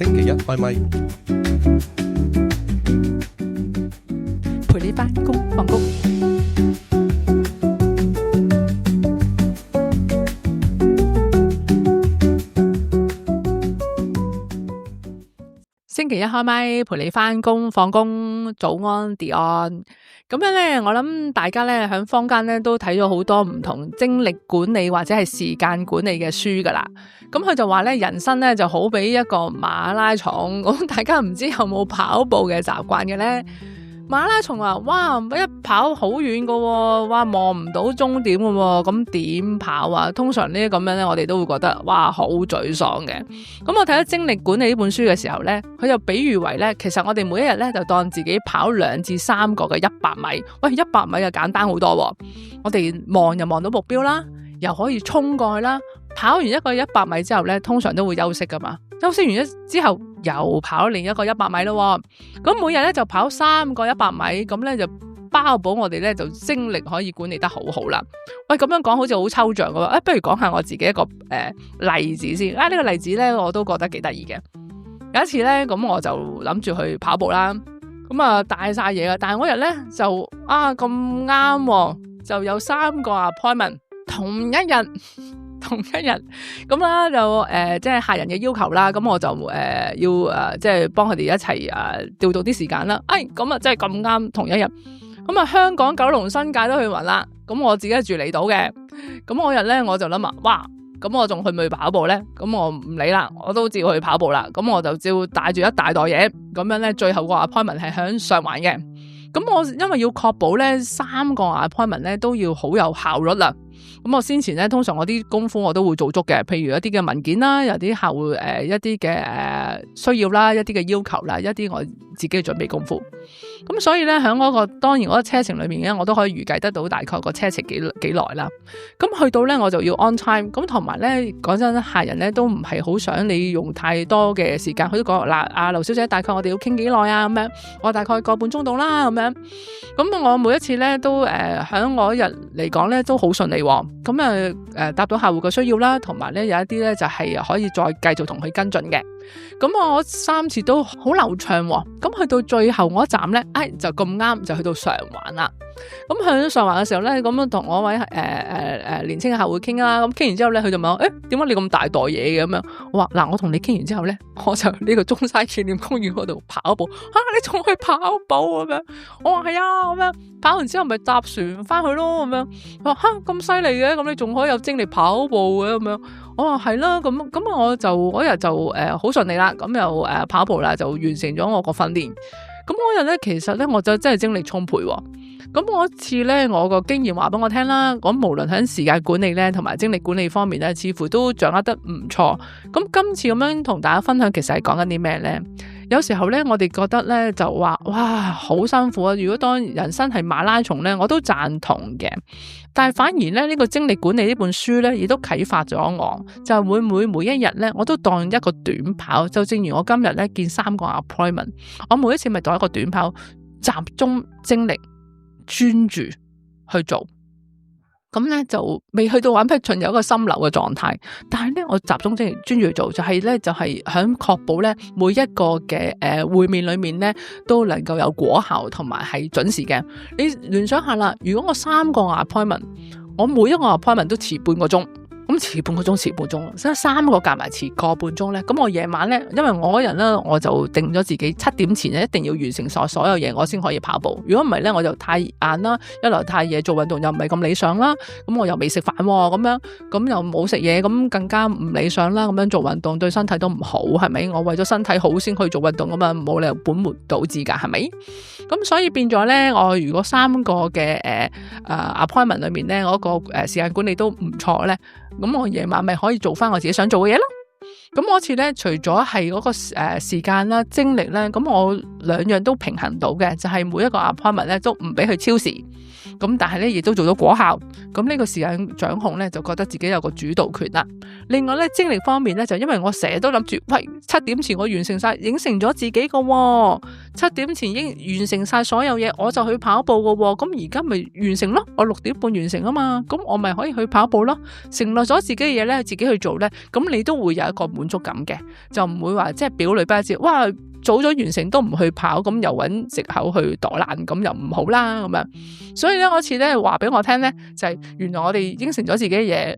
星期一開咪，陪你返工放工。星期一開咪，陪你返工放工，早安 Dion。咁樣咧，我諗大家咧喺坊間咧都睇咗好多唔同精力管理或者係時間管理嘅書噶啦。咁佢就話咧，人生咧就好比一個馬拉松。咁大家唔知有冇跑步嘅習慣嘅咧？馬拉松啊，哇，一跑好遠噶喎，哇，望唔到終點噶喎，咁點跑啊？通常呢咁樣咧，我哋都會覺得哇，好沮喪嘅。咁我睇咗《精力管理》呢本書嘅時候咧，佢就比喻為咧，其實我哋每一日咧就當自己跑2至3個嘅100米。喂，100米就簡單好多喎，我哋望就望到目標啦，又可以衝過去啦。跑完一個100米之後咧，通常都會休息噶嘛。休息完之後又跑另一個100米咯。咁每日咧就跑3個100米，咁咧就包保我哋咧就精力可以管理得好好啦。喂，咁樣講好似好抽象噶喎。不如講下我自己一個例子先。呢個例子咧我都覺得幾得意嘅。有一次咧，咁我就諗住去跑步啦。咁啊帶晒嘢啦，但係嗰日咧就咁啱，就有3個 appointment 同一日咁啦，就即係客人嘅要求啦，咁我就要即係幫佢哋一齊調度啲時間啦。咁啊，即係咁啱同一日，咁啊香港九龍新界都去勻啦。咁我自己住離島嘅，咁嗰日咧我就諗哇，咁我仲去唔去跑步咧？咁我唔理啦，我都照去跑步啦。咁我就照帶住一大袋嘢，咁樣咧最後個 appointment 係響上環嘅。咁我因為要確保咧3個 appointment 咧都要好有效率啦。咁我先前咧通常我啲功夫我都會做足嘅，譬如一啲嘅文件啦，有啲客戶一啲嘅需要啦，一啲嘅要求啦，一啲我自己嘅準備功夫。咁所以咧喺嗰個當然嗰個車程裏面咧，我都可以預計得到大概個車程幾耐啦。咁去到咧我就要 on time。咁同埋咧講真，客人咧都唔係好想你用太多嘅時間。佢都講嗱，劉小姐大概我哋要傾幾耐啊？咁樣我大概個半鐘度啦咁樣。咁我每一次咧都喺我一日嚟講咧都好順利。咁答到客戶嘅需要啦，同埋咧有一啲咧就係可以再繼續同佢跟進嘅。咁我3次都好流暢。咁去到最後嗰一站咧，就咁啱就去到上環啦。咁去到上環嘅時候咧，咁樣同我位年輕嘅客戶傾啦。咁傾完之後咧，佢就問我：點解你咁大袋嘢嘅？咁樣我話嗱，我同你傾完之後咧，我就呢個中山紀念公園嗰度跑步。你仲去跑步咁樣？我話係啊，咁樣跑完之後咪搭船翻去咯。咁樣佢話咁犀利嘅，咁你仲可以有精力跑步嘅咁樣？我話係啦，咁我就嗰日就好順利啦。咁又跑步啦，就完成咗我個訓練。咁嗰日咧，其實咧我就真係精力充沛。咁嗰次咧，我個經驗話俾我聽啦。咁無論喺時間管理咧，同埋精力管理方面咧，似乎都掌握得唔錯。咁今次咁樣同大家分享，其實係講緊啲咩咧？有時候咧，我哋覺得咧就話哇好辛苦啊！如果當人生係馬拉松咧，我都贊同嘅。但係反而咧呢個精力管理呢本書咧，亦都啟發咗我，就係會每一日咧，我都當一個短跑。就正如我今日咧見3個 appointment， 我每一次咪當一個短跑，集中精力專注去做。咁咧就未去到玩劈進有一個心流嘅狀態，但係咧我集中精力專注去做，就係響確保咧每一個嘅會面裏面咧都能夠有果效同埋係準時嘅。你聯想下啦，如果我3個 appointment， 我每一個 appointment 都遲半個鐘。咁遲半個鐘，所以3個夾埋遲個半鐘咧。咁我夜晚咧，因為我嗰人咧，我就定咗自己7點前咧一定要完成所有嘢，我先可以跑步。如果唔係咧，我就太晏啦，一來太夜做運動又唔係咁理想啦。咁我又未食飯咁樣，咁又冇食嘢，咁更加唔理想啦。咁樣做運動對身體都唔好，係咪？我為咗身體好先去做運動咁嘛，冇理由本末倒置噶，係咪？咁所以變咗咧，我如果3個嘅appointment 裏面咧，嗰個時間管理都唔錯咧。咁我夜晚咪可以做翻我自己想做嘅嘢咯。咁嗰次咧，除咗係嗰個時間啦、精力咧，咁我兩樣都平衡到嘅，就係每一個 appointment 咧都唔俾佢超時，咁但係咧亦都做到果效。咁呢個時間掌控咧就覺得自己有個主導權啦。另外咧精力方面咧，就因為我成日都諗住，喂，7點前我完成晒，應承咗自己個，7點前已經完成晒所有嘢，我就去跑步個，咁而家咪完成咯，我6點半完成啊嘛，咁我咪可以去跑步咯。承諾咗自己嘅嘢咧，自己去做咧，咁你都會有一個滿足感嘅，就唔會話即係表裏不一致，哇，早咗完成都唔去跑，咁又揾藉口去躲懶，咁又唔好啦咁樣。所以咧嗰次咧話俾我聽咧，就係原來我哋應承咗自己嘅嘢，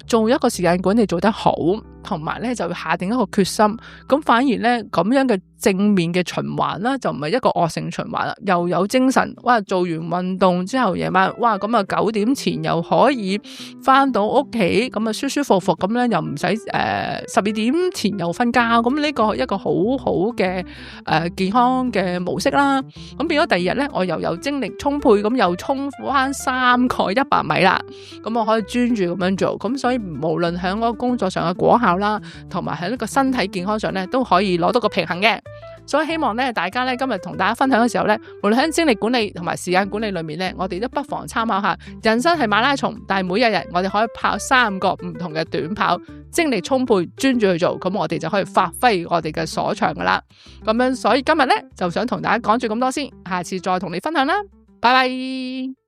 做一個時間管理做得好，同埋咧就要下定一個決心，咁反而咧咁樣嘅正面嘅循環啦，就唔係一個惡性循環啦，又有精神，哇，做完運動之後夜晚，哇，咁啊9點前又可以翻到屋企，咁啊舒舒服服咁咧，又唔使12點前又瞓覺，咁呢個一個好好嘅健康嘅模式啦。咁變咗第二日咧，我又有精力充沛，咁又衝翻3個100米啦，咁我可以專注咁樣做，咁所以無論喺嗰個工作上嘅果效啦，同埋喺呢個身體健康上咧，都可以攞到個平衡嘅。所以希望咧，大家咧今日同大家分享嘅時候咧，無論喺精力管理同埋時間管理裏面咧，我哋都不妨參考下。人生係馬拉松，但係每一日我哋可以跑3個唔同嘅短跑，精力充沛，專注去做，咁我哋就可以發揮我哋嘅所長噶啦。咁樣，所以今日咧就想同大家講住咁多先，下次再同你分享啦，拜拜。